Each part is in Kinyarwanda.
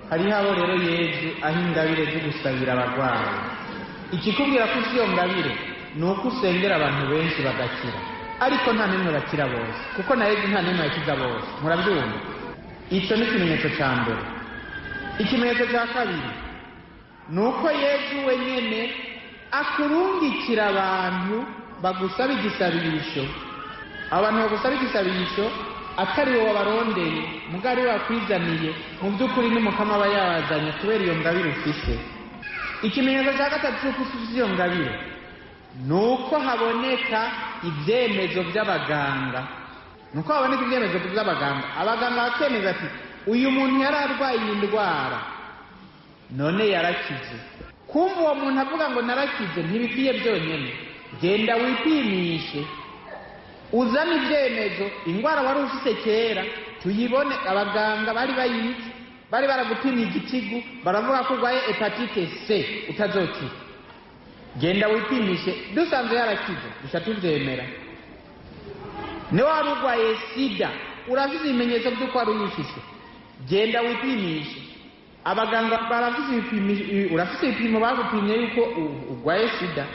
hariho abo rero Yezu aho ingabire zo gusabira abarwayi. Ikikubwira ko iyo ngabire ni uko usengera abantu benshi bagakira, ariko nta n'imwe bakira bose, kuko na Yezu nta n'imwe yakiza bose. Murabyumva? Icyo ni ikimenyetso cya mbere. Ikimenyetso cya kabiri ni uko Yezu wenyine akurungikira abantu bagusaba igisabisho. Abantu bagusaba igisabisho atari wowe wabarondeye, mugari wakwizaniye, mu by'ukuri n'umukama aba yabazanye kubera iyo ngabire ufise. Ikimenyetso cya gatatu cy'uko ufite iyo ngabire ni uko haboneka ibyemezo by'abaganga. Abaganga bakemeza ati uyu muntu yari arwaye iyi ndwara none yarakize. Kumva uwo muntu avuga ngo narakize ntibikwiye byonyine, genda wipimishe uzane ibyemezo. Indwara wari ufite kera tuyibone. Abaganga bari bayizi, bari baragupimye igitigu, baravuga ko urwaye hepatite C utazokira. Genda wipimishe, dusanzwe yarakize dushya tubyemera. Niba wari urwaye sida urafite ibimenyetso by'uko wari uyifise, genda wipimishe. Abaganga urafite ibipimo bagupimye yuko urwaye sida,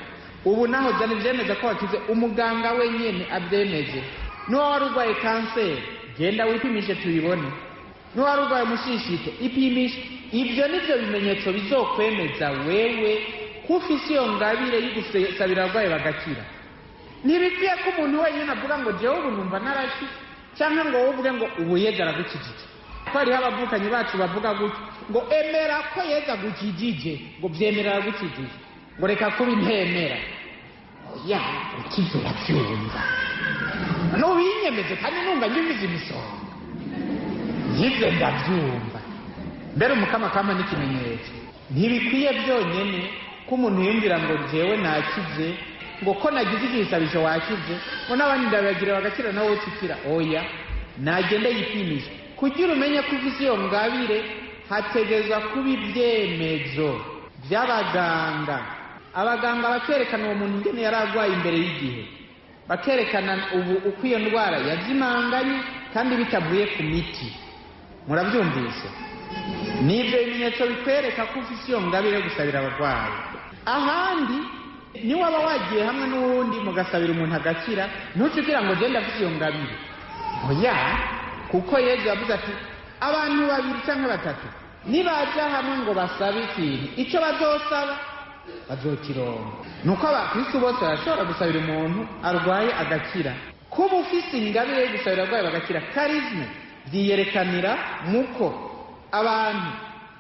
ubu naho zana ibyemeza ko wakize, umuganga wenyine abyemeze. Niba wari urwaye kanseri genda wipimishe tuyibone. Niba wari urwaye umushishito ipimishe. Ibyo nibyo bimenyetso bizokwemeza wewe ko ufise iyo ngabire yo gusabira abarwayi bagakira. Ntibikwiye ko umuntu wenyine avuga ngo jewe ubu numva narakize, cyangwa ngo wowe uvuge ngo ubu Yezu aragukijije. Ko hariho abavukanyi bacu bavuga gutyo ngo emera ko Yezu agukijije, ngo byemera aragukijije, ngo reka kuba intemera. Oya, ukize urabyumva, nubinyemeze kandi numva ngize imisonga, yize ndabyumva. Mbere umukama kama n'ikimenyetso. Ntibikwiye byonyine ko umuntu yumvira ngo jewe nakize, ngo ko nagize igisabisho wakize, ngo n'abandi ndabagira bagakira nawe ukikira. Oya, nagende yipimisha. Kugira umenye ko ufite iyo ngabire hategezwa kuba ibyemezo by'abaganga. Abaganga bakerekana uwo muntu ingene yari arwaye imbere y'igihe, bakerekana ubu uko iyo ndwara yazimanganye kandi bitavuye ku miti. Murabyumvise? Nibyo bimenyetso bikwereka ko ufite iyo ngabire yo gusabira abarwayi. Ahandi ni waba wagiye hamwe n'uwundi mugasabira umuntu agakira, ntucukira ngo genda afite iyo ngabire. Oya, kuko Yezu yavuze ati abantu babiri cyangwa batatu nibaja hamwe ngo basabe ikintu, icyo bazosaba bazokironka. Nuko abakristo bose barashobora gusabira umuntu arwaye agakira. Kuba ufise ingabire yo gusabira abarwayi bagakira, karizme, byiyerekanira muko abantu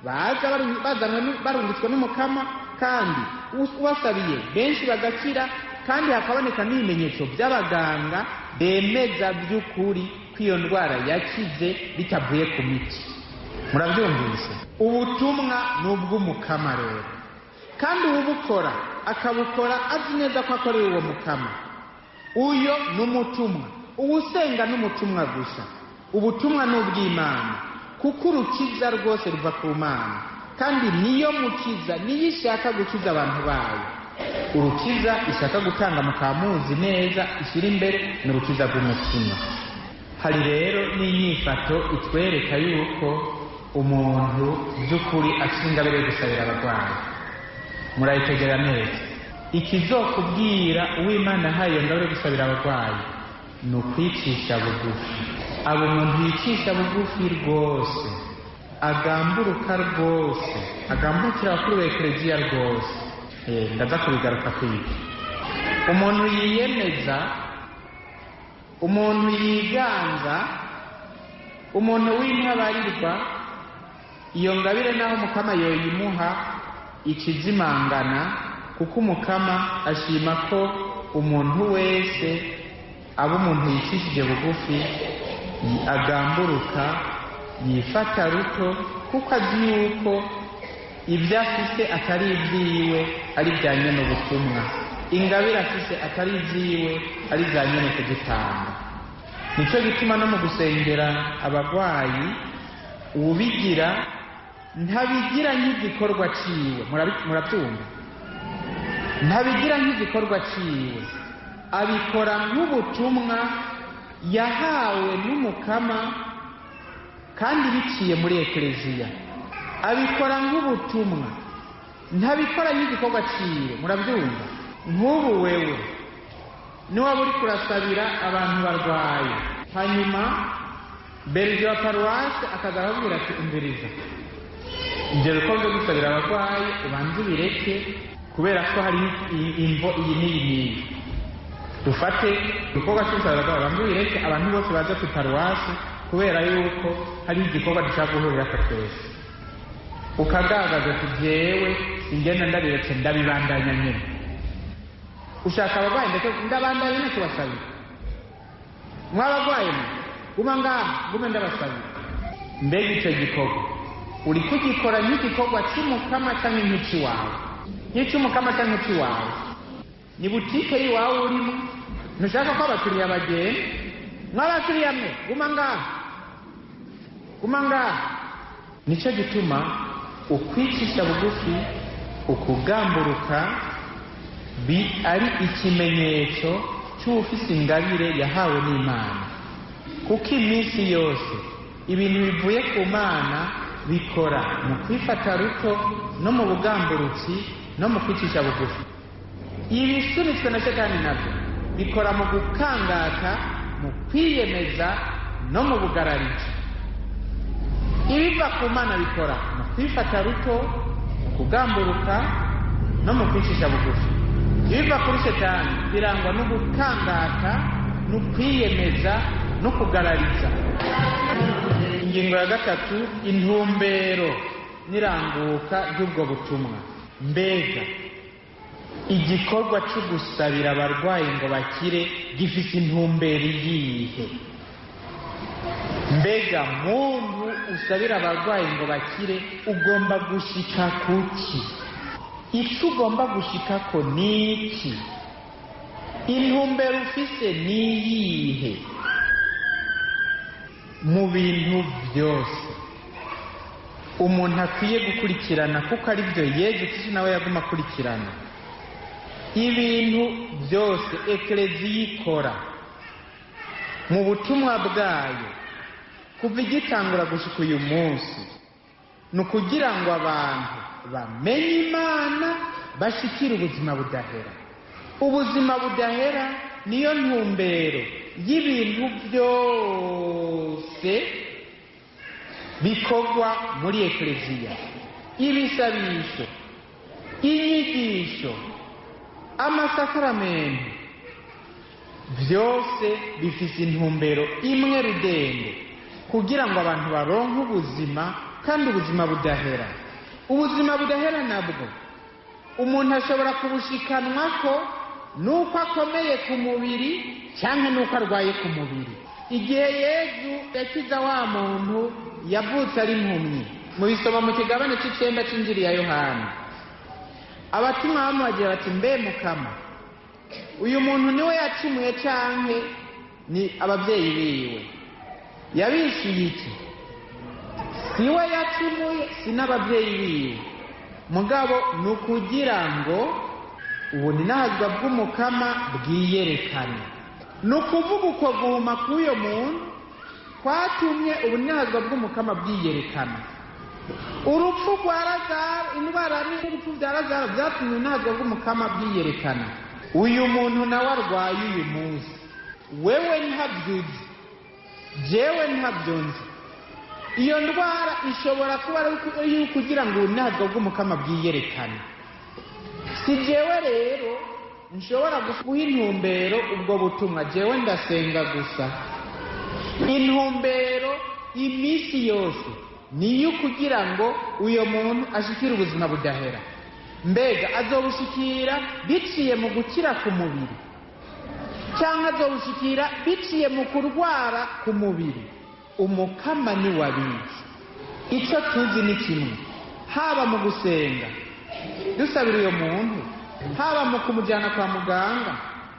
baza barungitswe n'umukama, kandi ubasabiye benshi bagakira, kandi hakaboneka n'ibimenyetso by'abaganga bemeza by'ukuri ko iyo ndwara yakize bitavuye ku miti. Murabyumvise? Ubutumwa ni ubw'umukama rero, kandi ubukora akabukora azi neza ko akorera uwo mukama. Uyo ni umutumwa, uwusenga n'umutumwa gusa. Ubutumwa ni ubw'Imana, kuko urukiza rwose ruva ku Mana, kandi niyo mukiza, niyo ishaka gukiza abantu bayo. Urukiza ishaka gutanga mukamuzi neza ishyira imbere ni urukiza rw'umutima. Hari rero n'inyifato itwereka yuko umuntu by'ukuri afite ingabire yo gusabira abarwayi. Murayitegera neza. Ikizokubwira uw'Imana ahaye iyo ngabire yo gusabira abarwayi ni ukwicisha bugufi. Abo umuntu yicisha bugufi rwose, agamburuka rwose, agambukira abakuru ba Ekleziya rwose. Ndaza kubigaruka kwiga. Umuntu yiyemeza, umuntu yiganza, umuntu w'intabarirwa, iyo ngabire naho umukama yoyimuha ikizimangana, kuko umukama ashima ko umuntu wese aba umuntu yicishije bugufi, agamburuka, yifata ruto, kuko azi yuko ibyo afite atari ibyiwe, ari ibya nyene ubutumwa. Ingabire afite atari ibyiwe, ari ibya nyene kugitanga. Nicyo gituma no mu gusengera abarwayi ubigira ntabigira nk'igikorwa ciwe. Murabyumva? Ntabigira nk'igikorwa ciwe, abikora nk'ubutumwa yahawe n'umukama, kandi biciye muri Ekleziya. abikora nk'ubutumwa, ntabikora nk'igikorwa ciwe. Murabyumva? Nk'ubu wewe niwaba uri kurasabira abantu barwaye, hanyuma berge wa paruwasi akaza arababwira ati umviriza, ibyo bikorwa byo gusabira abarwayi ubanze ubireke kubera ko hari imvo iyi n'iyi n'iyi. Dufate ibikorwa cyo gusabira abarwayi ubanze ubireke, abantu bose baza ku paruwasi kubera yuko hari igikorwa dushaka guhurira ko twese. Ukagaragaza ati jewe ingenda ndabiretse ndabibandanya nyine. Ushaka abarwayi ndetse ndabandanya no kubasabira. Mwabarwayi guma ngaha gume ndabasabira. Mbega icyo gikorwa uri kugikora nk'igikorwa cy'umukama cyangwa nk'icy'iwawe? Nk'icy'umukama cyangwa nk'icy'iwawe? Ni butike y'iwawe urimo, ntushaka ko abakiriya bagenda. Mwabakiriya mwe guma ngaha, guma ngaha. Nicyo gituma ukwicisha bugufi, ukugamburuka ari ikimenyetso cy'ufise ingabire yahawe n'Imana. Kuko iminsi yose ibintu bivuye ku Mana bikora mu kwifata ruto no mu bugamburutsi no mu kwicisha bugufi. Ibisunitswe na Satani nabyo bikora mu gukangata, mu kwiyemeza no mu bugarariji. Ibiva ku Mana bikora mu kwifata ruto, mu kugamburuka no mu kwicisha bugufi. Ibiva kuri Satani birangwa no gukangata, no kwiyemeza no kugarariza. Ingingo ya gatatu, intumbero n'iranguka ry'ubwo butumwa. Mbega igikorwa cyo gusabira abarwayi ngo bakire gifite intumbero iyihe? Mbega muntu usabira abarwayi ngo bakire ugomba gushika kuki? Icyo ugomba gushika ko ni iki? Intumbero ufise ni iyihe? Mu bintu byose umuntu akwiye gukurikirana, kuko ari byo Yesu Kristo nawe yaguma akurikirana. Ibintu byose ekleziya ikora mu butumwa bwayo kuva igitangura gushika uyu munsi, ni ukugira ngo abantu bamenye Imana, bashikire ubuzima budahera. Ubuzima budahera niyo ntumbero y'ibintu byose bikorwa muri ekleziya. Ibisabisho, inyigisho, amasakaramentu, byose bifite intumbero imwe rudende, kugira ngo abantu baronke ubuzima, kandi ubuzima budahera. Ubuzima budahera nabwo umuntu ashobora kubushikanwa ko nuko akomeye ku mubiri cyangwa nuko arwaye ku mubiri. Igihe Yesu yakiza wa muntu yavutse ari impumyi, mubisoma mu kigabane cy'icenda cy'injiri ya Yohana, abatumwa bamubagira bati, mbe Mukama, uyu muntu niwe yacumuye canke ni ababyeyi biwe? Yabishuye iki? Siwe yacumuye, si n'ababyeyi biwe, mugabo ni ukugira ngo ubunazwa bw'umukama bwiyerekane. Ni ukuvuga uko guhuma k'uyo muntu kwatumye ubunazwa bw'umukama bwiyerekana. Urupfu rwa Lazaro, indwara n'urupfu bya Lazaro byatumye ubunazwa bw'umukama bwiyerekana. Uyu muntu nawe arwaye uyu munsi, wewe ntabyo uzi, jewe ntabyo nzi. Iyo ndwara ishobora kuba ari kugira ngo ubunazwa bw'umukama bwiyerekane. Si jewe rero nshobora guha intumbero ubwo butumwa, jewe ndasenga gusa. Intumbero iminsi yose niyo kugira ngo uyo muntu ashikire ubuzima budahera. Mbega azobushikira biciye mu gukira ku mubiri, cyangwa azobushikira biciye mu kurwara ku mubiri? Umukama ni wabizi. Icyo tuzi ni kimwe, haba mu gusenga dusabira uyo muntu, haba mu kumujyana kwa muganga,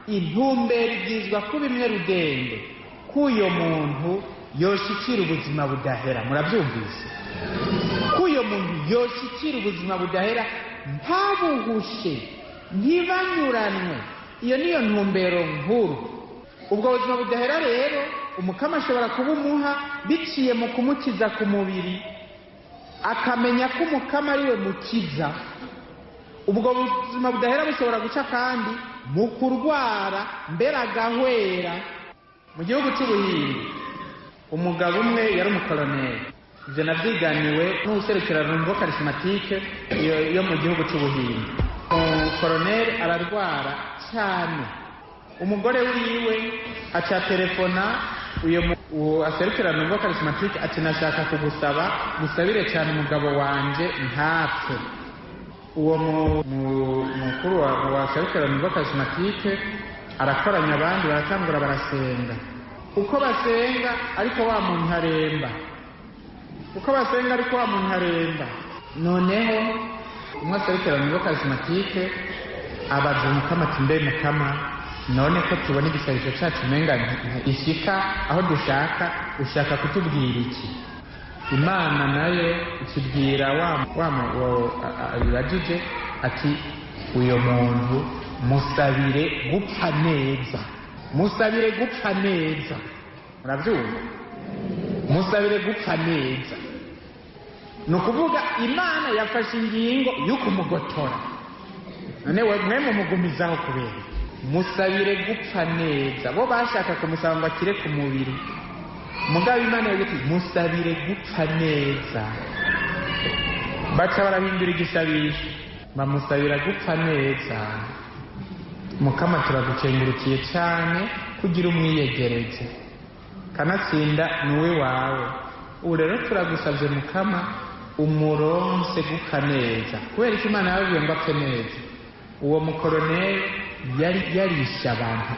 intumbero igizwa kuba imwe rudende, k'uyo muntu yoshikira ubuzima budahera. Murabyumvise? K'uyo muntu yoshikira ubuzima budahera, ntabuhushe, ntibanyuranwe. Iyo niyo ntumbero nkuru. Ubwo buzima budahera rero umukama ashobora kubumuha biciye mu kumukiza ku mubiri, akamenya ko umukama ari we mukiza, ubwo buzima budahera bushobora guca kandi mu kurwara mbere agahwera. Mu gihugu cy'Ubuhinde umugabo umwe yari umukoloneli, ibyo nabyiganiwe n'ubuserukirano bwa karismatike yo mu gihugu cy'Ubuhinde. Umukoloneli ararwara cyane, umugore wiwe aca telefona uwo aserukirano bwa karismatike ati nashaka kugusaba musabire cyane umugabo wanje ntapfe. Uwo mukuru wa aserukirano bwa karismatike arakoranya abandi baratangura barasenga. Uko basenga ariko wa muntu aremba, noneho umwe aserukirano bwa karismatike abaza umukama ati mbe mukama, none ko tubona igisabisho cyacu umenga ishyika aho ushaka kutubwira iki? Imana nayo ikibwira abibajije ati uyo muntu musabire gupfa neza. Murabyumva? Musabire gupfa neza ni ukuvuga Imana yafashe ingingo yo kumugotora, none mwe mumugumizaho kubera musabire gupfa neza. Bo bashaka kumusaba ngo akire ku mubiri, mugabo Imana yagize iti musabire gupfa neza. Baca barahindura igisabisho bamusabira gupfa neza. Mukama turagucengurukiye cyane kugira umwiyegereze, kanatsinda niwe wawe. Ubu rero turagusabye Mukama umuronse gupfa neza, kubera ko Imana yababwiye ngo apfe neza. Uwo mukoloneli yari yarishe abantu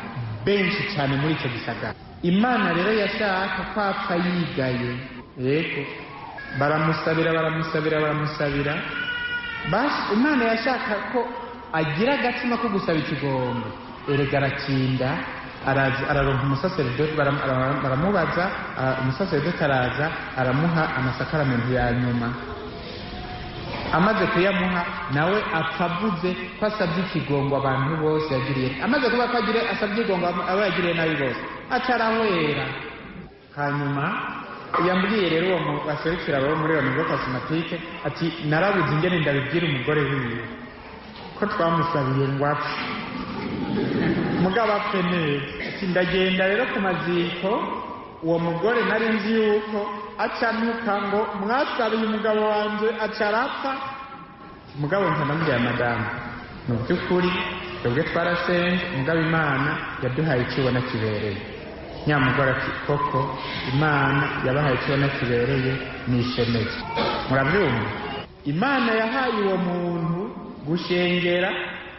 benshi cyane muri icyo gisagara. Imana rero yashaka ko apfa yigaye, yego baramusabira. Imana yashaka ko agira agatima ko gusaba ikigombe. Erega arakinda, araronka umusaseridoti, baramubaza, umusaseridoti araza aramuha amasakaramentu ya nyuma. Amaze kuyamuha nawe apfa avuze ko asabye ikigongo abantu bose yagiriye. Amaze kuba ko asabye ikigongo abo yagiriye nabi bose, aca arahwera. Hanyuma yambwiye rero uwo baserukira abo muri iyo nivo karismatike ati narabuze ingene ndabibwira umugore wiwe ko twamusabiye ngo apfe, mugabo apfe neza. Ati ndagenda rero ku maziko, uwo mugore nari nzi yuko acanuka ngo mwasabiye umugabo wanje aca arapfa. Mugabo ntanambwira madamu, mu by'ukuri twebwe twarasenze, mugabo Imana yaduhaye ikibona kibereye. Nyamugore ati koko Imana yabahaye ikibona kibereye nishemeje. Murabyumva? Imana yahaye uwo muntu gushengera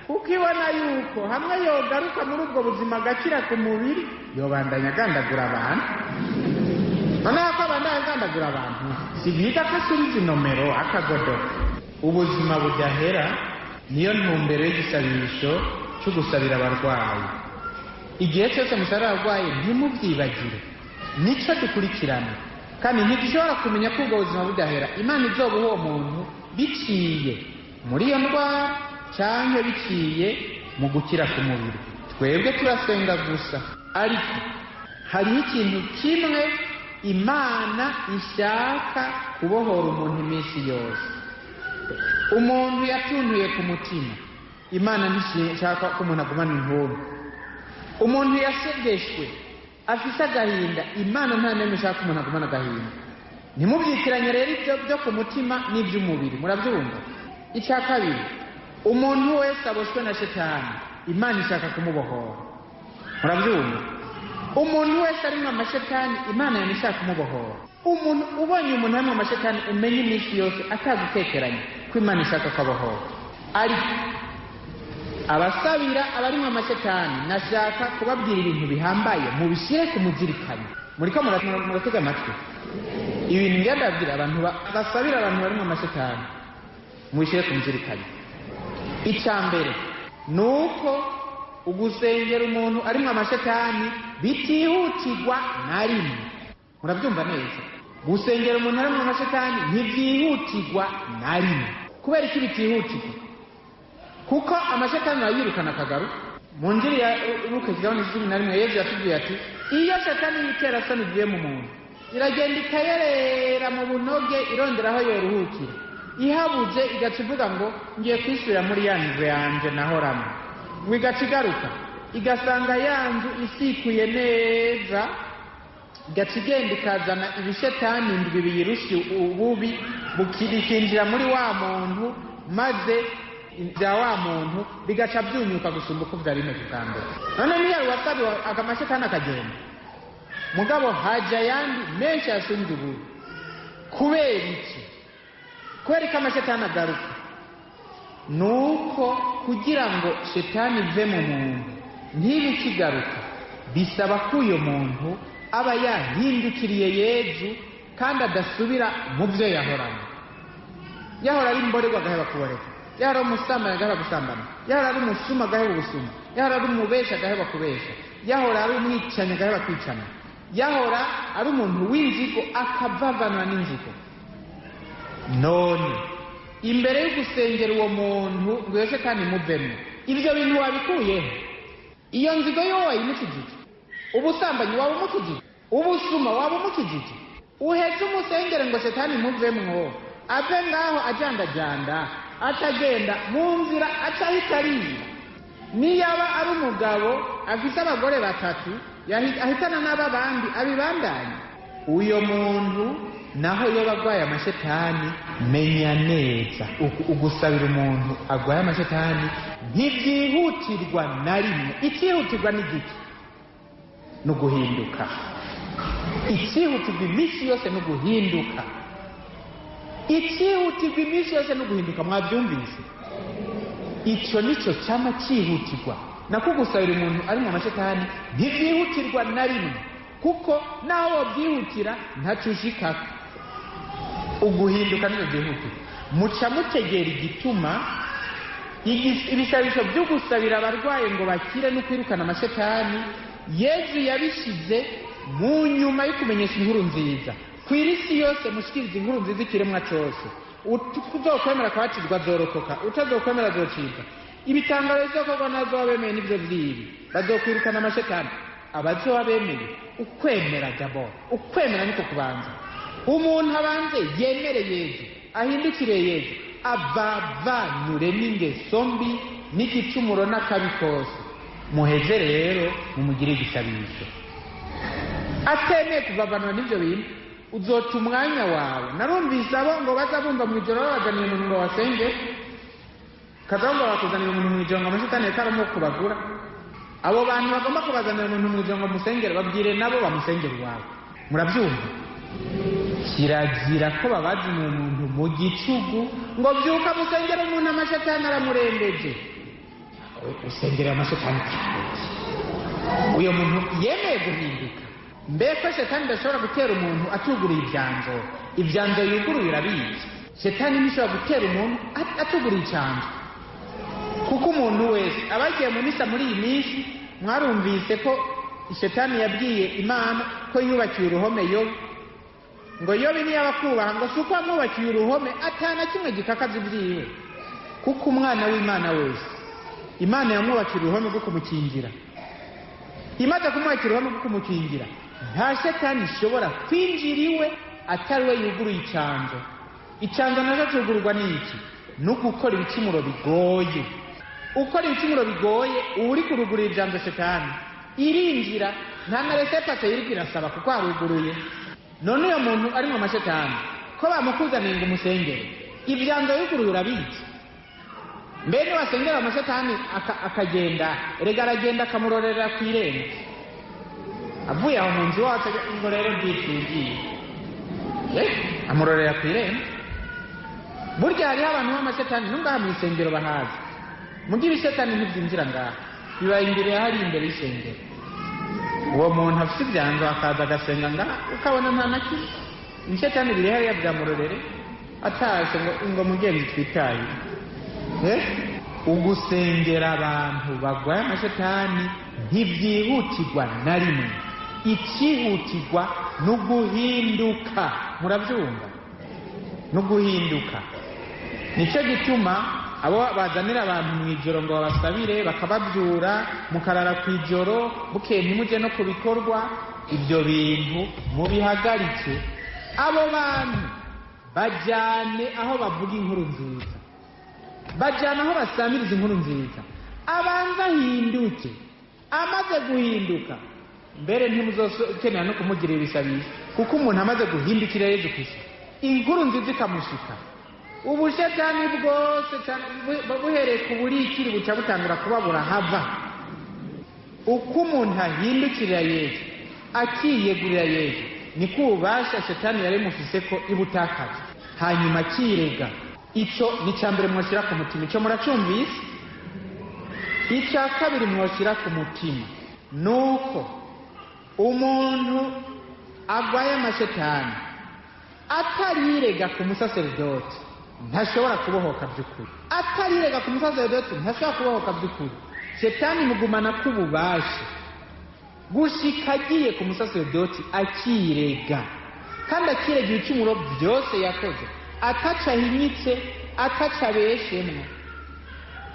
kuko ibona yuko hamwe yogaruka muri ubwo buzima agakira ku mubiri yobandanya agandagura abantu. Noneho ko abandanya agandagura abantu si biga ko asubiza inomero akagodoka. Ubuzima budahera niyo ntumbero y'igisabisho cyo gusabira abarwayi. Igihe cyose musabira abarwayi ntimubyibagire, nicyo dukurikirana. Kandi ntidushobora kumenya ko ubwo buzima budahera Imana izobuha uwo muntu biciye muri iyo ndwara cyangwa biciye mu gukira ku mubiri. Twebwe turasenga gusa, ariko hariho ikintu kimwe Imana ishaka kubohora umuntu iminsi yose. Umuntu yatunduye ku mutima, Imana ntishaka ko umuntu agumana intumbi. Umuntu yasegeshwe afise agahinda, Imana nta nemwe ishaka ko umuntu agumana agahinda. Ntimubyitiranye rero ibyo byo ku mutima n'iby'umubiri. Murabyumva? Icya kabiri, umuntu wese aboshwe na Shetani, Imana ishaka kumubohora. Murabyumva? Umuntu wese arimo amashetani, Imana ishaka kumubohora. Umuntu ubonye umuntu arimo amashetani umenye iminsi yose atagutekeranye ko Imana ishaka kubohora. Ariko abasabira abarimo amashetani nashaka kubabwira ibintu bihambaye mubishyire ku muzirikanye. Muriko muratega amatwi ibintu ndabwira abantu basabira abantu barimo amashetani mubishyire ku muzirikanye. Icya mbere nuko ugusengera umuntu arimo amashetani bitihutirwa na rimwe. Murabyumva neza? Gusengera umuntu arimo amashetani ntibyihutirwa na rimwe. Kubera iki bitihutirwa? Kuko amashetani yirukana akagaruka. Mu njiri ya Luka 11:11 Yesu yatubwiye ati iyo Shetani yitera soni igiye mu muntu iragenda ikayerera mu bunoge irondera aho yoruhukira, ihabuze igaca ivuga ngo ngiye kwisubira muri ya nzu yanje nahoramo, ngo igaca igaruka igasanga ya nzu isikuye neza, igaca igenda ikazana ibishetani indwi biyirusha ububi bikinjira muri wa muntu, maze bya wa muntu bigaca byunyuka gusumba uko byari bimeze bwa mbere. none niyo wasabiwe akamashetani akagenda, mugabo haja yandi menshi yasumbye ububi. kubera iki? kubera ko amashetani agaruka nuko kugira ngo shetani ive mu muntu ntibe ikigaruka, bisaba ko uyo muntu aba yahindukiriye Yezu kandi adasubira mu byo yahoramo. yahora ari imborerwa agaheba kuboreka, yahora ari umusambanyi agaheba gusambana, yahora ari umusuma agaheba ubusuma, yahora ari umubesha agaheba kubesha, yahora ari umwicanyi agaheba kwicana, yahora ari umuntu w'inzigo akavavanwa n'inzigo. none imbere yo gusengera uwo muntu ngo iyo shetani imuvemo, ibyo bintu wabikuyeho? iyo nzigo yo wayimukijije? ubusambanyi waba umukijije? ubusuma waba umukijije? uheze umusengere ngo shetani imuvemwo, ave ngaho ajandajanda, atagenda mu nzira acahita ariya. niyaba ari umugabo afite abagore batatu ahitana n'aba bandi abibandanye, uyo muntu naho yoba agwaye amashetani, menya neza ugusabira umuntu agwaye amashetani ntibyihutirwa na rimwe. icyihutirwa ni giki? ni uguhinduka. icyihutirwa iminsi yose ni uguhinduka. icyihutirwa iminsi yose ni uguhinduka. mwabyumvise? icyo nicyo cyama cyihutirwa. nako gusabira umuntu ari mu amashetani ntibyihutirwa na rimwe, kuko naho wabyihutira ntacyo ushikako. uguhinduka nibyo byihutirwa. muca mutegera igituma ibisabisho byo gusabira abarwaye ngo bakire no kwirukana amashetani Yezu yabishyize mu nyuma yo kumenyesha inkuru nziza ku isi yose. mushikiriza inkuru nziza ikiremwa cyose. uzokwemera akabacirwa azorokoka, utazokwemera azocibwa. ibitangaro bizokorwa n'abazoba bemeye n'ibyo byibi bazokwirukana amashetani. abazoba bemeye ukwemera d'abord, ukwemera niko kubanza. umuntu abanze yemere Yezu, ahindukire Yezu, abavanure n'ingeso mbi n'igicumuro n'akabi kose. muheze rero mumugire igisabisho. atemeye kuvavanura n'ibyo bintu, uzoca umwanya wawe. narumvise abo ngo baza bumva mu ijoro babazaniye umuntu ngo wasenge, kaza ngo bakuzanira umuntu mu ijoro ngo amashetani yekaramo kubagura. abo bantu bagomba kubazanira umuntu mu ijoro ngo musengere, babwire nabo bamusengere iwawe. murabyumva? kirazira ko babazaniye umuntu mu gicugu ngo byuka musengere umuntu amashetani aramurembeje. usengere amashetani kibuki. uyo muntu yemeye guhinduka. mbese shetani idashobora gutera umuntu atuguriye ibyanzo. ibyanzo yuguruye urabizi. shetani ntishobora gutera umuntu atuguriye icyanzo, kuko umuntu wese abagiye mu misa muri iyi minsi mwarumvise ko shetani yabwiye Imana ko yubakiye uruhome Yobu, ngo Yobu niyaba kubaha ngo si uko wamwubakiye uruhome atana kimwe gikakaza ibyiwe, kuko umwana w'Imana wese Imana yamwubakiye uruhome rwo kumukingira. imaze kumwakira uruhome rwo kumukingira, nta shetani ishobora kwinjira iwe atari we yuguruye icyanzo. icyanzo nacyo cyugururwa n'iki? ni ugukora ibicumuro bigoye. ukora ibicumuro bigoye uba uri kurugurira ijambo shetani, irinjira nta na resepase yiriko irasaba kuko haruguruye. none uyo muntu ari mu mashetani ko bamukuzaniye ngo umusengere, ibyanzo yuguruye urabizi. mbere wasengera amashetani akagenda, erega aragenda akamurorera ku irembo. avuye aho mu nzu wacu ngo rero byitwigiye, amurorera ku irembo. burya hariho abantu b'amashetani ntungaha mu isengero bahazi. mugira ishetani ntibyinjira ngaha, bibaye imbere hari imbere y'isengero. uwo muntu afite ibyanzo akaza agasenga ngaha ukabona nta na kimwe. ishetani biri hariya byamurorere atashe ngo mugenzi twitaye. ugusengera abantu bagwaye amashetani ntibyihutirwa na rimwe. icyihutirwa ni uguhinduka. murabyumva? ni uguhinduka. nicyo gituma abo bazanira abantu mu ijoro ngo babasabire bakababyura mukarara ku ijoro bukeye ntimujye no ku bikorwa. Ibyo bintu mubihagarike. Abo bantu bajyane aho bavuga inkuru nziza, bajyane aho basamiriza inkuru nziza. Abanza ahinduke, amaze guhinduka mbere ntimuzokenera no kumugirira ibisabisho, kuko umuntu amaze guhindukira Yezu Kristo inkuru nziza ikamushika, ubushetani bwose buhereye ku burikiri buca butangura kuba burahava. Uko umuntu ahindukirira Yezu akiyegurira Yezu niko ububasha shetani yari mufise ko ibutakaza, hanyuma akirega. Icyo ni cya mbere mwoshyira ku mutima, icyo muracumvise. Icya kabiri mwoshyira ku mutima nuko umuntu agwaye amashetani atarirega ku musaserdoti ntashobora kubohoka by'ukuri. Atarirega ku musaserdoti ntashobora kubohoka by'ukuri. Shetani mugumana k'ububasha gushika agiye ku musaserdoti akirega, kandi akirega ibicumuro byose yakoze, ataca ahinyitse, ataca abeshemwe,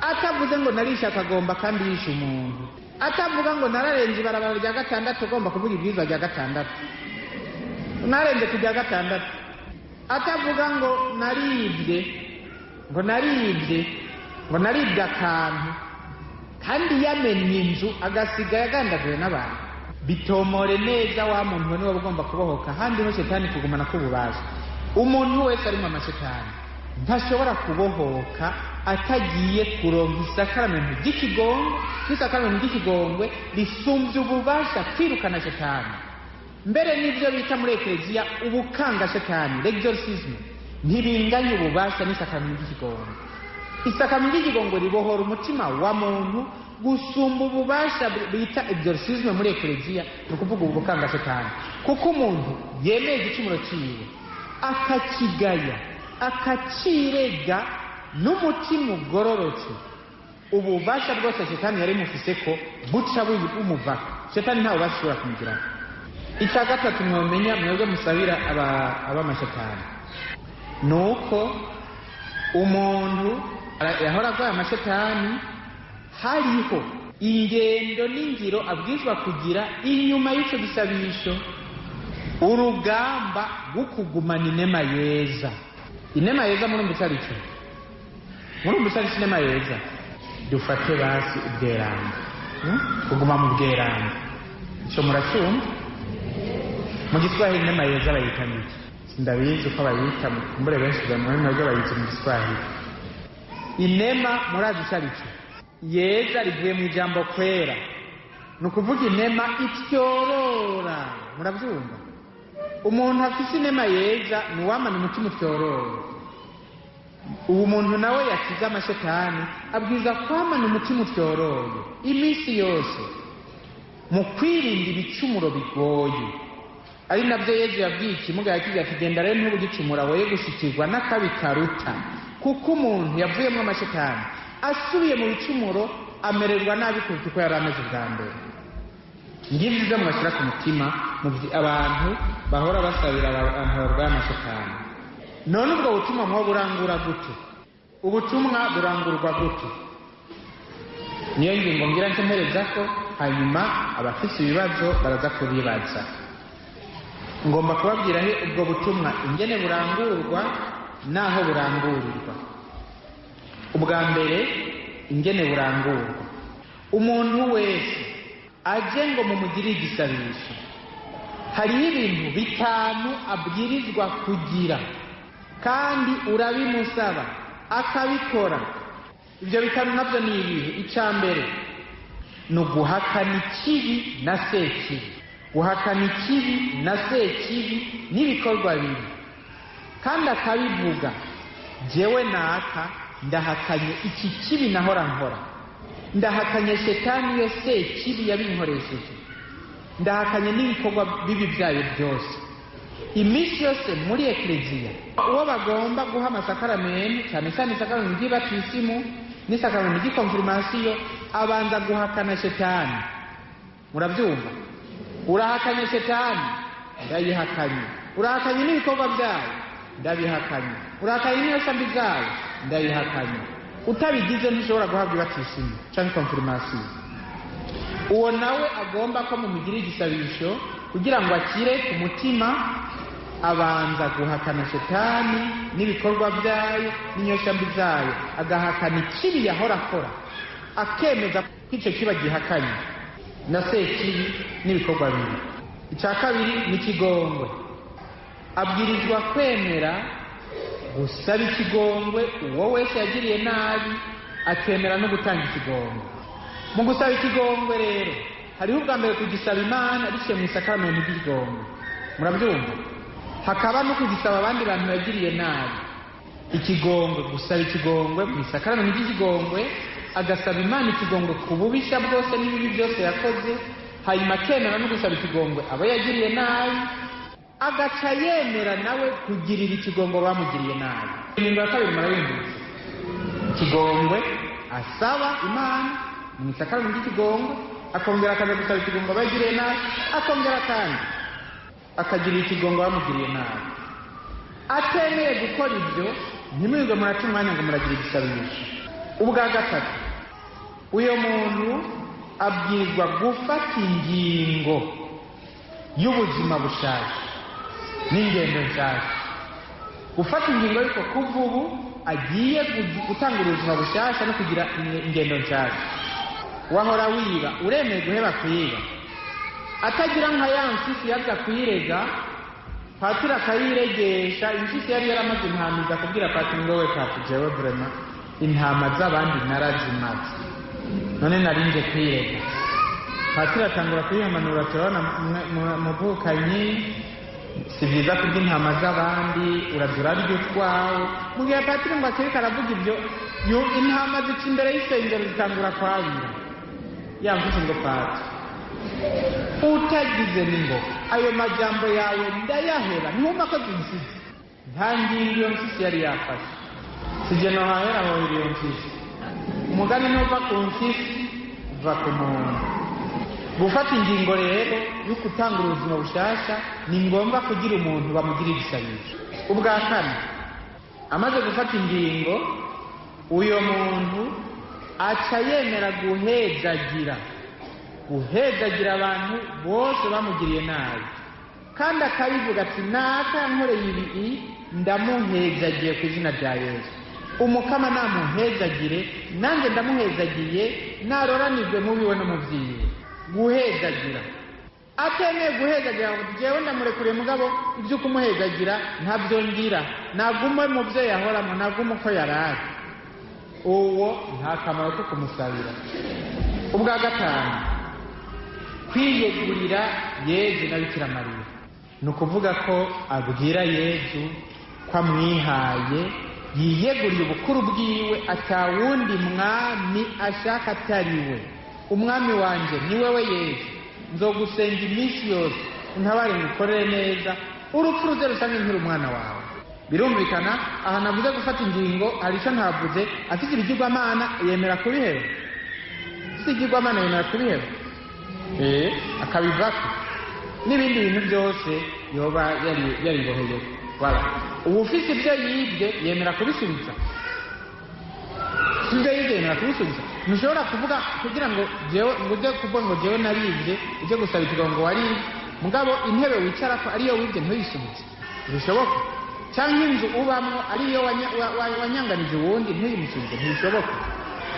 atavuze ngo narisha akagomba kandi yishe umuntu, atavuga ngo nararenze ibarabara rya gatandatu agomba kuvuga ibwirizwa rya gatandatu, narenze ku rya gatandatu, atavuga ngo naribye akantu kandi yamenye inzu agasiga yagandaguye n'abantu. Bitomore neza wa muntu we niwe ugomba kubohoka, handi ho shetani kugumana k'ububasha. Umuntu wese ari mu mashetani ntashobora kubohoka atagiye kuronka isakaramentu ry'ikigongwe. Isakaramentu ry'ikigongwe risumbya ububasha kwirukana shetani. Mbere n'ibyo bita muri ekleziya ubukanga shetani, l'exorcisme, ntibinganye ububasha n'isakaramentu ry'ikigongwe. Isakaramentu ry'ikigongwe ribohora umutima wa muntu gusumba ububasha bita exorcisme muri ekleziya, ni ukuvuga ubukanga shetani. Kuko umuntu yemeye igicumuro cyiwe akakigaya akakirega n'umutima ugororotse, ububasha bwose shetani yari mufise ko buca bumuva. Shetani ntawe bashobora kumugiraho. Icya gatatu mwomenya mwebwe musabira abamashetani nuko umuntu yahora agwaye amashetani hariho ingendo n'ingiro abwizwa kugira inyuma y'icyo gisabisho, urugamba rwo kugumana inema yeza. Inema yeza murumva icyo ari cyo? Murumva icyo ari cyo inema yeza? Dufate basi ubweranga, kuguma mu bweranga. Icyo muracyumva? Mu Giswahili inema yeza bayita iki? Ndabizi uko bayita, mbere benshi bamwe nabyo bayita mu Giswahili. Inema murazi icyo ari cyo? Yeza rivuye mu ijambo kwera, ni ukuvuga inema ityorora. Murabyumva? Umuntu afite inema yeza ni uwamana umutima utyorora. Uwo muntu nawe yakize amashetani abwiza kwamana umutima utyorora iminsi yose mu kwirinda ibicumuro bigoye. Ari nabyo Yezu yabwiye ikimuga yakize ati genda rero ntubugicumura woye gushikirwa n'akabi karuta. Kuko umuntu yavuyemo amashetani asubiye mu bicumuro amererwa nabi kuruta uko yari ameze bwa mbere. Ngibyo ibyo mwashyira ku mutima abantu bahora basabira abantu barwaye amashetani. None ubwo butumwa mwo burangura gute? Ubutumwa burangurwa gute? Niyo ngingo ngira ntempereza ko, hanyuma abafite ibibazo baraza kubibaza. Ngomba kubabwira he ubwo butumwa ingene burangurwa naho burangurirwa. Ubwa mbere ingene burangurwa, umuntu wese aje ngo mumugire igisabisho, hariho ibintu bitanu abwirizwa kugira kandi urabimusaba akabikora. Ibyo bitanu nabyo ni ibihe? Icya mbere ni uguhakana ikibi na sekibi. Guhakana ikibi na sekibi n'ibikorwa bibi, kandi akabivuga, jewe naka ndahakanye iki kibi nahora nkora, ndahakanye shetani yo sekibi yabinkoresheje, ndahakanye n'ibikorwa bibi byayo byose. Iminsi yose muri ekleziya uwo bagomba guha amasakaramentu, cyane cyane isakaramentu ry'ibatisimu n'isakaramentu ry'ikonfirmasiyo, abanza guhakana shetani. Murabyumva? Urahakanye shetani, ndayihakanye. Urahakanye n'ibikorwa byayo, ndabihakanye. Urahakanye n'iyo sambi zayo, ndayihakanye. utabigize ntushobora guhabwa ibatisimu cyangwa konfirmasiyo. Uwo nawe agomba ko mumugira igisabisho kugira ngo akire ku mutima, abanza guhakana Shetani n'ibikorwa byayo n'inyoshambi zayo, agahakana ikibi yahora akora, akemeza ko icyo kiba gihakanye na sekibi n'ibikorwa bibi. Icya kabiri ni ikigongwe. Abwirizwa kwemera gusaba ikigongwe uwo wese yagiriye nabi, akemera no gutanga ikigongwe. Mu gusaba ikigongwe rero hariho ubwa mbere kugisaba Imana biciye mu isakaramentu ry'ikigongwe, murabyumva. Hakaba no kugisaba abandi bantu yagiriye nabi. Ikigongwe, gusaba ikigongwe mu isakaramentu ry'ikigongwe, agasaba Imana ikigongwe ku bubisha bwose n'ibibi byose yakoze, hanyuma akemera no gusaba ikigongwe abo yagiriye nabi, agaca yemera nawe kugirira ikigongwe bamugiriye nabi. Ingingo ya kabiri murayumvise. Ikigongwe asaba Imana mu isakaramentu ry'ikigongwe, akongera akaza gusaba ikigongwe abagiriye nabi, akongera kandi akagirira ikigongwe bamugiriye nabi. Atemeye gukora ibyo, ntimwirirwe muraca umwanya ngo muragira igisabisho. Ubwa gatatu, uyo muntu abwirizwa gufata ingingo y'ubuzima bushasha n'ingendo nshasha. Gufata ingingo yuko kuva ubu agiye gutanga ubuzima bushasha no kugira ingendo nshasha. Wahora wiba, uremeye guheba kuyiba, atagira nka ya mpyisi yaza kuyirega, Patiri akayiregesha. Impyisi yari yaramaze intamiza kubwira Patiri ngo we Patiri, jewe vraiment intama z'abandi narazimaze, none narinje kwirega. Patiri atangura kuyihamanura, turabona muvukanyi, si byiza kurya intama z'abandi, urarya utwawe. Mu gihe Patiri ngo akirika aravuga ibyo, intama zica imbere y'isengero zitangura kwabira. Yamvuze ngo Patiri, utagize ningo ayo majambo yawe ndayahera, ntumva ko zinsize. Nta ngingo iyo mpyisi yari yafashe, sije no hahera aho iyo mpyisi. Umugani ntuva ku mpyisi uva ku muntu. Gufata ingingo rero yo gutanga ubuzima bushasha ni ngombwa kugira umuntu bamugira igisabisho. Ubwa kane, amaze gufata ingingo, uyo muntu aca yemera guhezagira abantu bose bamugiriye nabi, kandi akabivuga ati naka yankoreye ibi ndamuhezagiye ku izina rya Yesu. Umukama namuhezagire, nanjye ndamuhezagiye, naroranirwe mu biwe no mu byiwe. Guhezagira. Atemeye guhezagira ngo jewe ndamurekure, mugabo ibyo kumuhezagira ntabyo ngira, nagume mu byo yahoramo, nagume uko yaraye. Uwo nta kamaro ko kumusabira. Ubwa gatanu, kwiyegurira Yezu na Bikira Mariya. Ni ukuvuga ko abwira Yezu ko amwihaye, yiyeguriye ubukuru bwiwe, atawundi mwami ashaka atari we. Umwami wanje ni wewe Yezu, nzogusenga iminsi yose, untabare ngukorere neza, urupfu ruze rusange nkiri umwana wawe. Birumvikana aha navuze gufata ingingo, hari icyo ntavuze. Afite ibigirwamana yemera kubiheba, afite ibigirwamana yemera kubiheba, akabivako n'ibindi bintu byose yoba yariboheye. Ubu ufite ibyo yibye yemera kubisubiza, ibyo yibye yemera kubisubiza. Ntushobora kuvuga kugira ngo ujye kuvuga ngo jewe naribye, ujye gusaba ikigongo waribye, mugabo intebe wicarako ariyo wibye ntuyisubize, ntibishoboka. Cyangwa inzu ubamo ariyo wanyanganije uwundi ntuyimusubize, ntibishoboka.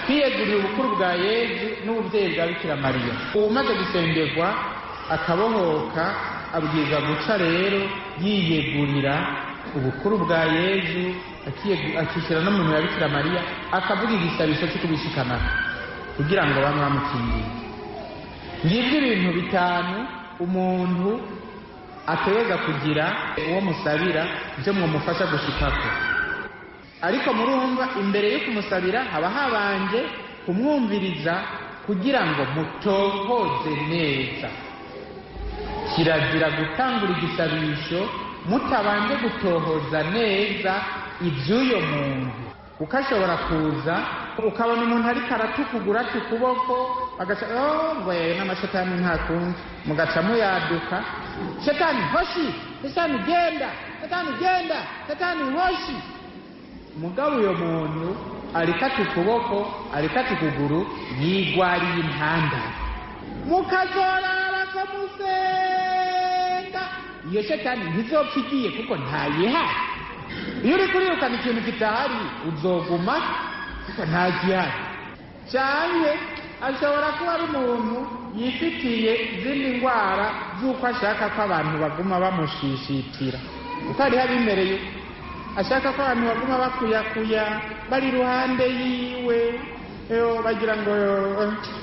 Kwiyegurira ubukuru bwa Yezu n'ububyeyi bwa Bikira Mariya. Umaze gusengerwa akabohoka, abwiza guca rero yiyegurira ubukuru bwa Yezu, akishyira no mu minwe ya Bikira Mariya, akavuga igisabisho cyo kubishikanaho kugira ngo bamwe bamukingiye. Ngibyo ibintu bitanu umuntu ategereza kugira uwo musabira, byo mwamufasha gushikako. Ariko murumva, imbere yo kumusabira haba habanje kumwumviriza kugira ngo mutohoze neza. Kirazira gutangura igisabisho mutabanje gutohoza neza iby'uyo muntu, kuko ashobora kuza ukabona umuntu ariko aratukugura ukuboko, agaca ngo n'amashetani ntakundi, mugaca muyaduka, Shetani hoshi, Shetani genda, Shetani genda, Shetani hoshi. Mugabo uyo muntu arikata ukuboko arikata ukuguru yigwariye impanda mukazorara ko musenga iyo shetani ntizopfa igiye kuko ntayihari iyo uri kurirukana ikintu kitahari uzoguma kuko ntagihari cyane ashobora kuba ari umuntu yifitiye izindi ndwara z'uko ashaka ko abantu baguma bamushishitira kuko hariho abimereye ashaka ko abantu baguma bakuyakuya bari iruhande yiwe bagira ngo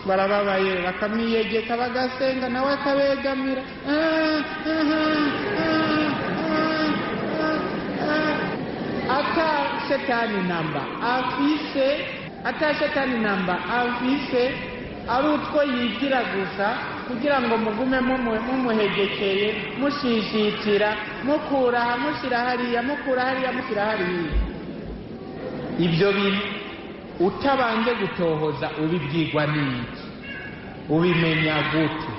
barababaye bakamwiyegeka bagasenga nawe akabegamira ata shetani namba afise ari utwo yigira gusa kugira ngo mugume mumuhegekeye mushishitira mukura aha mushyira hariya mukura hariya mushyira hariya. Ibyo bintu utabanje gutohoza ubibwirwa n'iki ubimenya gute?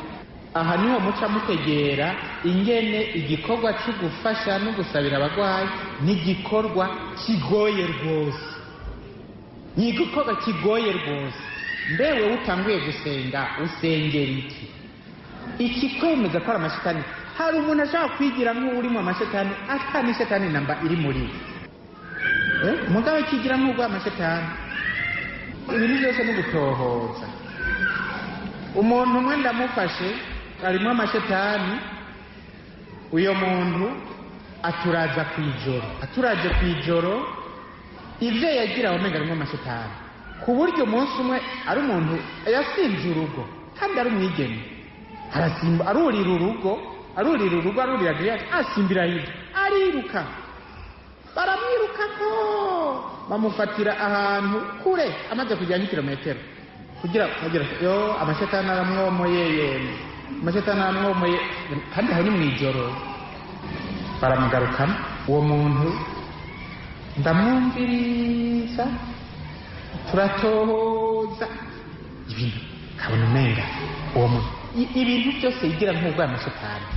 Aha niho muca mutegera ingene igikorwa cyo gufasha no gusabira abagwayi n'igikorwa kigoye rwose, ni igikorwa kigoye rwose. Mbewe utanguye gusenga usengera iki kwemeza ko ari amashitani? Hari umuntu ashaka kwigira nk'uri mu amashitani atani shetani namba iri muri mugabo kigira nk'ubwo amashitani. Ibintu byose no gutohoza. Umuntu umwe ndamufashe arimo amashitani, uyo muntu aturaje kwijoro ivyo yagira omenga arimo amashitani, ku buryo umunsi umwe ari umuntu yasinze urugo kandi ari umwigeme, arasimba arurira urugo arurira giriyaje asimbira hirya ariruka, baramwirukako bamufatira ahantu kure amaze kujyana kilometero kugira yo amashetani aramwomoye kandi aho ni mwijoro. Baramugarukana uwo muntu ndamwumviriza turatohoza ibintu kabona umenga uwo muntu ibintu byose yigira nk'ubwo amashetani,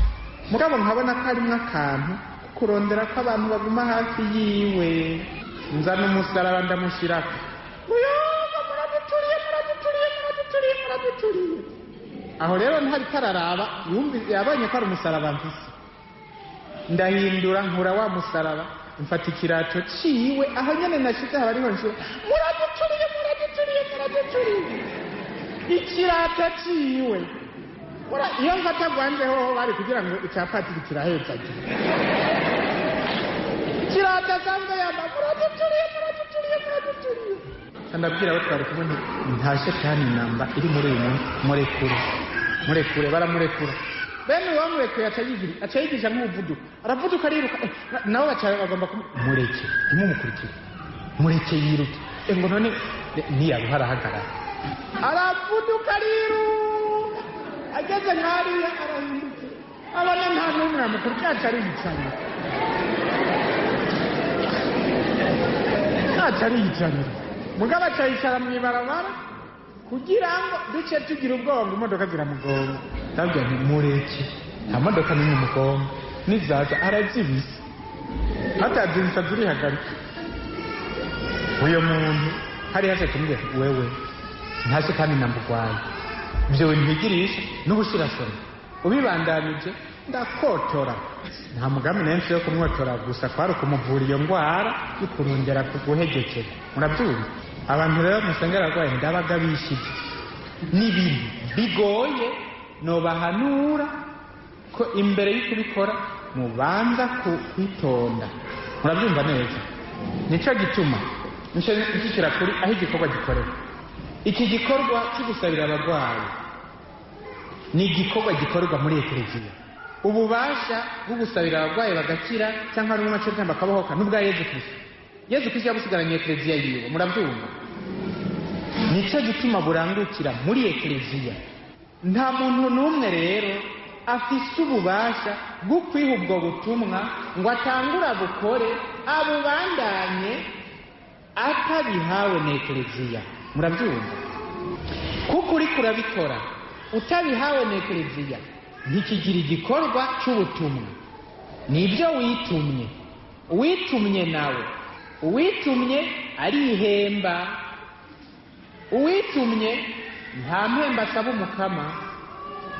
mugabo nkabona ko harimo akantu kurondera ko abantu baguma hafi yiwe. Nzana umusaraba ndamushyirako, muraduturiye. Aho rero ntari kararaba yabonye ko ari umusaraba mfise, ndahindura nkura wa musaraba mfata ikirato ciwe aho nyene nashize hariho nshura muraduturiye ikirato ciwe. Iyo mfata gwanje hoho bari kugira ngo icapatiri kiraheza kirata sango yamba muraduturiye. Ndabwira abo twari kumwe nta shetani namba iri muri uyu muntu, murekure baramurekura. Bene uwamurekuye acayigisha nk'ubuvuduka, aravuduka ariruka, nabo bagomba mureke ntimumukurikire, mureke yiruke. Ngo none ntiyaruha arahagarara, aravuduka ariruka, ageze nk'ariya arahindutse abona nta n'umwe amukurikira, acariyicanira mugabo acayicara mw'ibarabara kugira ngo duce tugira ubwoba imodoka ziramugonga. Ndabwira nti mureke, nta modoka n'imwe mugonga, nizaza arazibisa atazibisa zirihagarika. Uyo muntu hari haje kumubwira wewe nta shetani nambugwaye, ibyo bintu bigirisha n'ubushirasoni ubibandanije ndakotora. Nta mugambi nenshi yo kumwotora gusa kwari ukumuvura iyo ndwara yo kurongera kuguhegekera. Murabyumva? Abantu rero musengera arwaye ndabagabishije n'ibintu bigoye, nobahanura ko imbere yo kubikora mubanza kwitonda. Murabyumva neza? Nico gituma nshikira kuri aho igikorwa gikorera. Iki gikorwa cyo gusabira abagwayi ni igikorwa gikorerwa muri ekleziya. Ububasha bwo gusabira abagwayi bagakira cyangwa ari umuco cyangwa bakabahoka n'ubwa Yesu Kristo yabusigaranye ekleziya yiwe. Murabyumva? Nico gituma burangukira muri ekleziya. Nta muntu n'umwe rero afise ububasha bwo kwiha ubwo butumwa ngo atangura bukore abubandanye atabihawe na ekleziya. Murabyumva? Kuko uri kurabikora utabihawe na ekleziya ntikigira igikorwa cy'ubutumwa. Nibyo witumye nawe uwitumye arihemba. Uwitumye nta mpemba asaba umukama,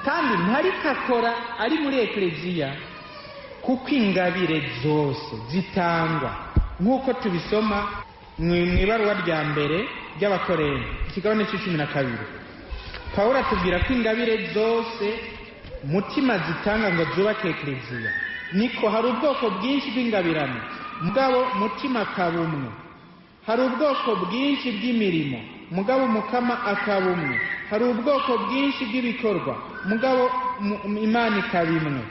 kandi ntarikakora ari muri ekleziya, kuko ingabire zose zitangwa nk'uko tubisoma mu ibaruwa rya mbere ry'Abakorenti ikigabane c'12. Pawulo atubwira ko ingabire zose mutima zitanga ngo zubake ekleziya. Niko hari ubwoko bwinshi bw'ingabirano, mugabo mutima kabumwe. Hari ubwoko bwinshi bw'imirimo, mugabo umukama akabumwe. Hari ubwoko bwinshi bw'ibikorwa, mugabo Imana ikabimwe,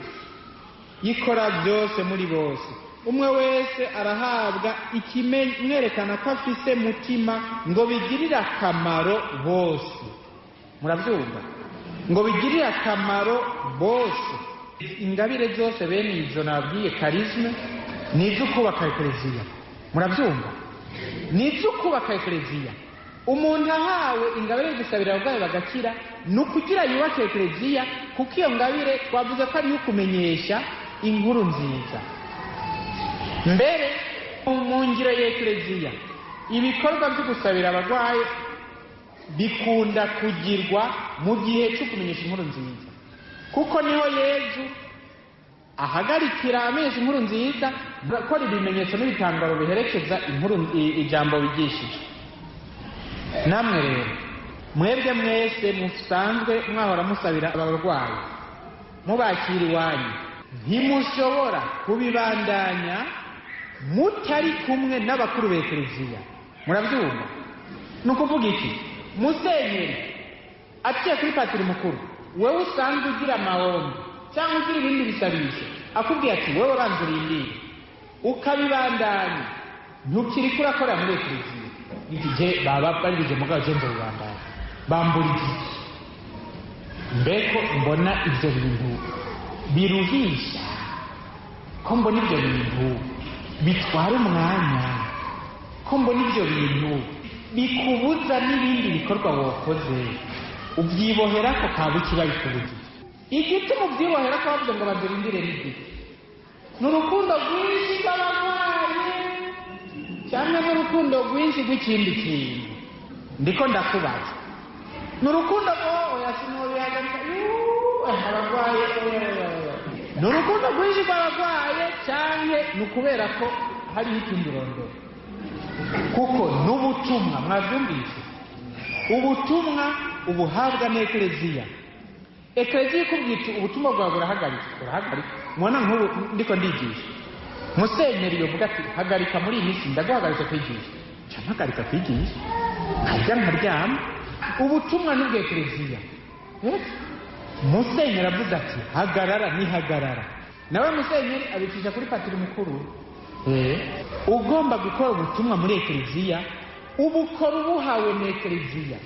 yikora byose muri bose. Umwe wese arahabwa ikimwerekana ko afise mutima ngo bigirire akamaro bose. Murabyumva? Ngo bigirire akamaro bose. Ingabire zose bene izo nabwiye karizme nizo kubaka ekleziya. Murabyumva? Nizo kubaka ekleziya. Umuntu ahawe ingabire yo gusabira abagwayi bagakira nukugira yubake ekleziya, kuko iyo ngabire twavuze ko ari yo kumenyesha inkuru nziza. Mbere mu ngiro y'ekleziya ibikorwa byo gusabira abagwayi bikunda kugirwa mu gihe cyo kumenyesha inkuru nziza, kuko niho Yesu ahagarikira amenyesha inkuru nziza, gukora ibimenyetso n'ibitangaro biherekeza ijambo bigishije. Namwe rero mwebwe mwese musanzwe mwahora musabira abarwayi mubakira iwanyu, ntimushobora kubibandanya mutari kumwe n'abakuru b'ekleziya. Murabyumva? Ni ukuvuga iki? Musenyeri atiye kuri patiri mukuru, wewe usanzwe ugira amahombo cyangwa ugira ibindi bisabisho, akubwiye ati wewe banza urindire, ukabibandanya ntukiri kurakora muri ekleziya. Igihe baba barije mugabo je ndobandanya bambura iki? Mbeko mbona ibyo bintu biruhisha, ko mbona ibyo bintu bitwara umwanya, ko mbona ibyo bintu bikubuza n'ibindi bikorwa wakoze, ubyibohera ko kabukiba bikubuza. Igituma ubyibohera ko bavuze ngo bazirindire n'igiti n'urukundo rwinshi rw'abagwayi cyangwa n'urukundo rwinshi rw'ikindi kintu. Ndiko ndakubaza, n'urukundo oya sinobihagarika abagwayi, n'urukundo rwinshi rw'abagwayi cyangwa n'ukubera ko hariho ikindi rondoro? Kuko n'ubutumwa mwabyumvise, ubutumwa ubuhabwa n'ekleziya. Ekleziya ikubwita ubutumwa bwawe burahagarika. Mwana nk'ubu ndiko ndigisha, musenyeri yovuga ati hagarika muri iyi minsi, ndaguhagarika kwigisha. Mpagarika kwigisha nkajya nkaryama. Ubutumwa ni ubw'ekleziya. Musenyeri avuze ati hagarara, nihagarara. Nawe musenyeri abicisha kuri patiri mukuru. Ugomba gukora ubutumwa muri ekleziya, ubukora ubuhawe mu ekleziya.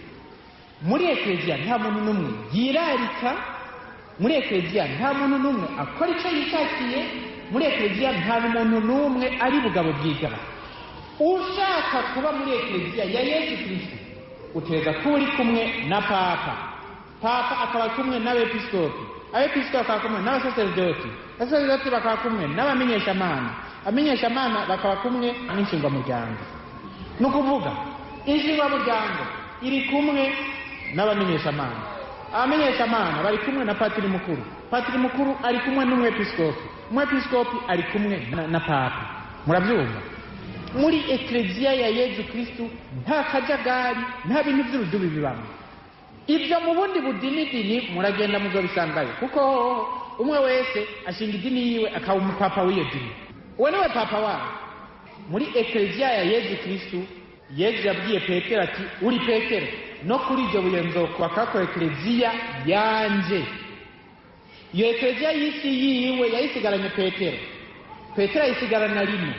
Muri ekleziya nta muntu n'umwe yirarika, muri ekleziya nta muntu n'umwe akora icyo yishakiye, muri ekleziya nta muntu n'umwe ari bugabo bwigaba. Ushaka kuba muri ekleziya ya Yesu Kristo uteza kuba uri kumwe na papa, papa akaba kumwe n'abepiskopi, abepiskopi akaba kumwe n'abasaserdoti, abasaserdoti bakaba kumwe n'abamenyeshamana, abamenyeshamana bakaba kumwe n'inshingwamuryango. Ni ukuvuga inshingwamuryango iri kumwe n'abamenyeshamana, abamenyeshamana bari kumwe na patiri mukuru, patiri mukuru ari kumwe n'umwepiskopi, umwepiskopi ari kumwe na papa. Murabyumva? Muri ekleziya ya Yesu Kristo nta kajagari, nta bintu by'urudubi bibamo. Ibyo mu bundi budini muragenda muzobisangayo, kuko umwe wese ashinga idini yiwe akaba umupapa w'iyo dini. Uwe niwe papa wawe. Muri ekleziya ya Yesu Kristo, Yesu yabwiye Petero ati uri Petero, no kuri iryo buye nzokubaka ekleziya yanje. Iyo ekleziya y'isi yiwe yayisigaranye Petero. Petero ayisigarana rimwe,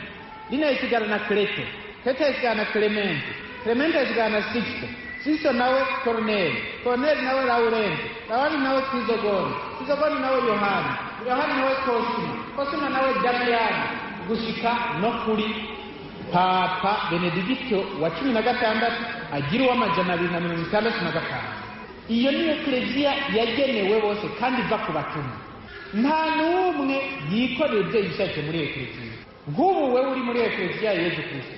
Lina yisigarana Kleto, Kleto yisigarana Clemente, Clemente yisigarana Sixto, Sixto nawe Corneli, Corneli nawe Laurenti, Laurenti nawe Crisogoni, Crisogoni nawe Yohana, Yohana nawe Cosima, Cosima nawe Damiani, gushika no kuri Papa Benedicto wa 16 agira uw'amajana 265. Iyo ni ekleziya yagenewe bose kandi iva ku batumwa. Nta n'umwe yikorera ibyo yishakiye muri ekleziya. Nk'ubu wewe uri muri ekleziya ya Yesu Kristo,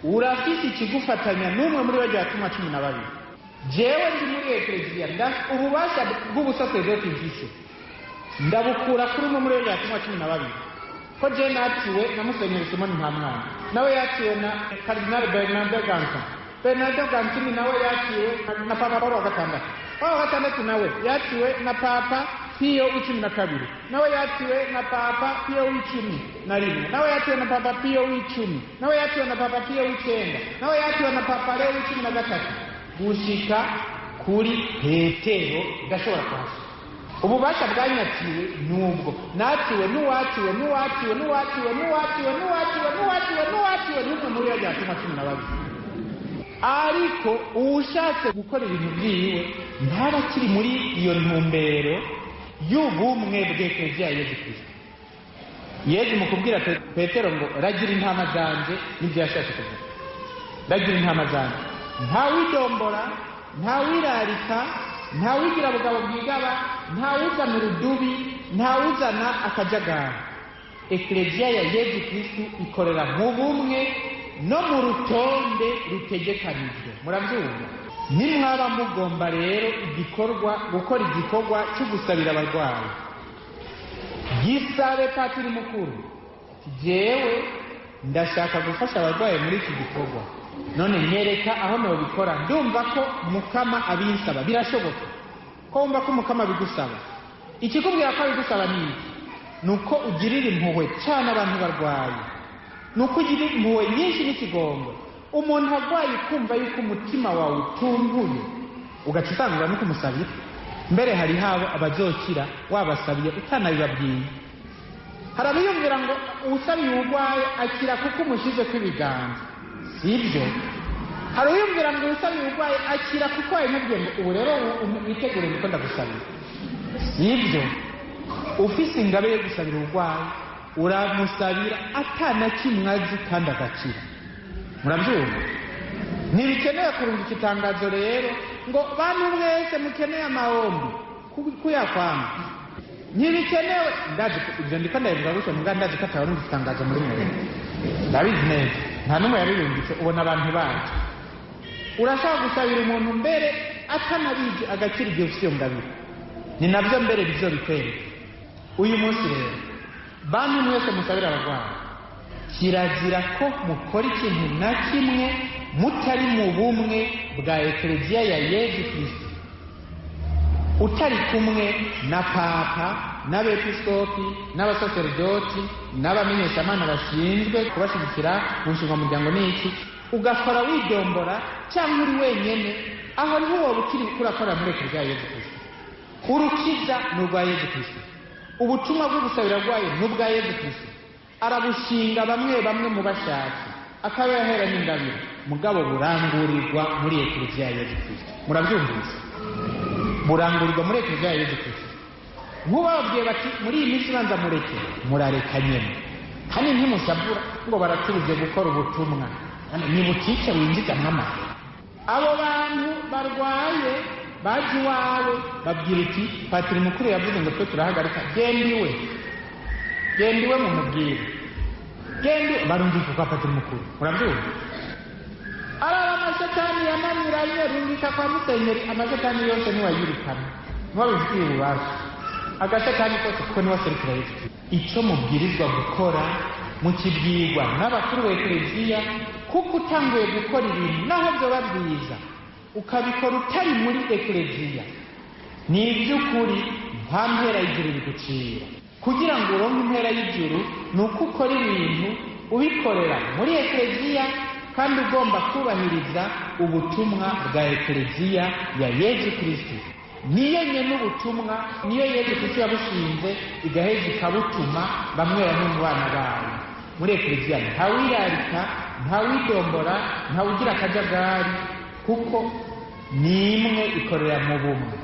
urafite ikigufatanya n'umwe muri bajya 12 jewe ndi muri ekleziya ububasha bw'ubusaserdoti mfise ndabukura kuri umwe muri bajya 12 ko je natiwe na Musenyeri Simon Ntamwana nawe yatiwe na Cardinal Bernardo Ganza. Bernardo Gantini nawe yatiwe na Papa Paulo gatandatu nawe yatiwe na Papa Pio XII nawe yatiwe na Papa Pio XI nawe yatiwe na Papa Pio X nawe yatiwe na Papa Pio X nawe yatiwe na Papa Leo XIII gushika kuri Petero gashobora kwasa ububasha bwanyatiwe nubwo natiwe n'uwatiwe n'umwe muri ya 12 ariko uwushatse gukora ibintu byiwe ntaba kiri muri iyo ntumbero y'ubumwe bw'Ekleziya Yezu Kristo. Yezu mu kubwira Petero ngo ragira intama zanje n'ibyo yashatse kuvuga ragira intama zanje ntawidombora ntawirarika ntawigira bugabo bwigaba ntawuzana urudubi ntawuzana akajagara. Ekleziya ya Yezu Kristo ikorera mu bumwe no mu rutonde rutegekanijwe. Murabyumva? Nimwaba mugomba rero gukora igikorwa cyo gusabira abarwayi, gisabe patiri mukuru jewe ndashaka gufasha abarwayi muri iki gikorwa, none nyereka aho nobikora. Ndumva ko Mukama abinsaba, birashoboka ko wumva ko Mukama bigusaba. Ikikubwira ko bigusaba ni nuko ugirira impuhwe cyane abantu barwaye, nuko ugirira impuhwe nyinshi n'ikigongo. Umuntu arwaye kumva yuko umutima wawe utunguye, ugaca utangura no kumusabira. Mbere hari habo abazokira wabasabiye utanabibabwiye. Harabiyumvira ngo usabiye urwaye akira kuko umushize kw'ibiganza, sibyo? Harabiyumvira ngo usabiye urwaye akira kuko yamubwiye ngo ubu rero witegure niko ndagusabira, sibyo? Ufise ingabe yo gusabira urwaye uramusabira atana kimwe azi kandi agakira. Murabyumva? Ntibikenewe kurunga ikitangazo rero ngo bantu mwese mukeneye amahombi kuyakwanga. Ntibikenewe, ndazi ibyo ndiko ndabivuga gutyo mbwa ndazi ko atarunga ikitangazo muri mwe. Ndabizi neza nta n'umwe yabirungitse, ubona abantu bacu. Urashaka gusabira umuntu mbere atanabizi agakira ibyo ufite ngabiro, ni nabyo mbere bizobikwereka. Uyu munsi rero bantu mwese musabira abarwayi, kirazira ko mukora ikintu na kimwe mutari mu bumwe bwa Ekleziya ya Yezu Kristo, utari kumwe na Papa n'abepiskopi n'abasaserdoti n'abamenyeshamana bashinzwe kubashyigikira mu nshingwamuryango n'iki, ugakora widombora cyangwa uri wenyene. Aho ntiwoba ukiri kurakora muri Ekleziya ya Yezu Kristo. Urukiza ni urwa Yezu Kristo, ubutumwa bwo gusabira rwayo ni ubwa Yezu Kristo. Arabushinga bamwe mu bashatsi akabahera n'ingabire, mugabo burangurirwa muri Ekleziya ya Yezu Kristo. Murabyumvise? Burangurirwa muri Ekleziya ya Yezu Kristo. Nk'ubabwiye bati muri iyi minsi banza mureke, murareka nyene kandi ntimusabura ngo baratubuje gukora ubutumwa, ni butike winjiza nk'amahera. Abo bantu barwaye baje iwawe babwira uti patiri mukuru yavuze ngo twe turahagarika, gendiwe mu mubwire, barumvika kwa patiri mukuru. Murabyumva? Araba amashetani yananiranye rungika kwa Musenyeri, amashetani yose niwayirukana, niwabifitiye ububasha. Agashetani kose kuko niwaserukira Yesu. Icyo mubwirizwa gukora mukibwirwa n'abakuru ba Ekleziya, kuko utanguye gukora ibintu naho byoba byiza ukabikora utari muri Ekleziya, ni iby'ukuri nta mpera y'ijuru bigucira. Kugira ngo uronke impera y'ijuru ni uko ukora ibintu ubikorera muri Ekleziya kandi ugomba kubahiriza ubutumwa bwa Ekleziya ya Yezu Kristo. Niyo nyene ubutumwa, niyo Yezu Kristo yabushinze igaheza ikabutuma bamwe mu bana bawe. Muri Ekleziya ntawirarika, ntawidombora, ntawugira akajagari, kuko ni imwe ikorera mu bumwe.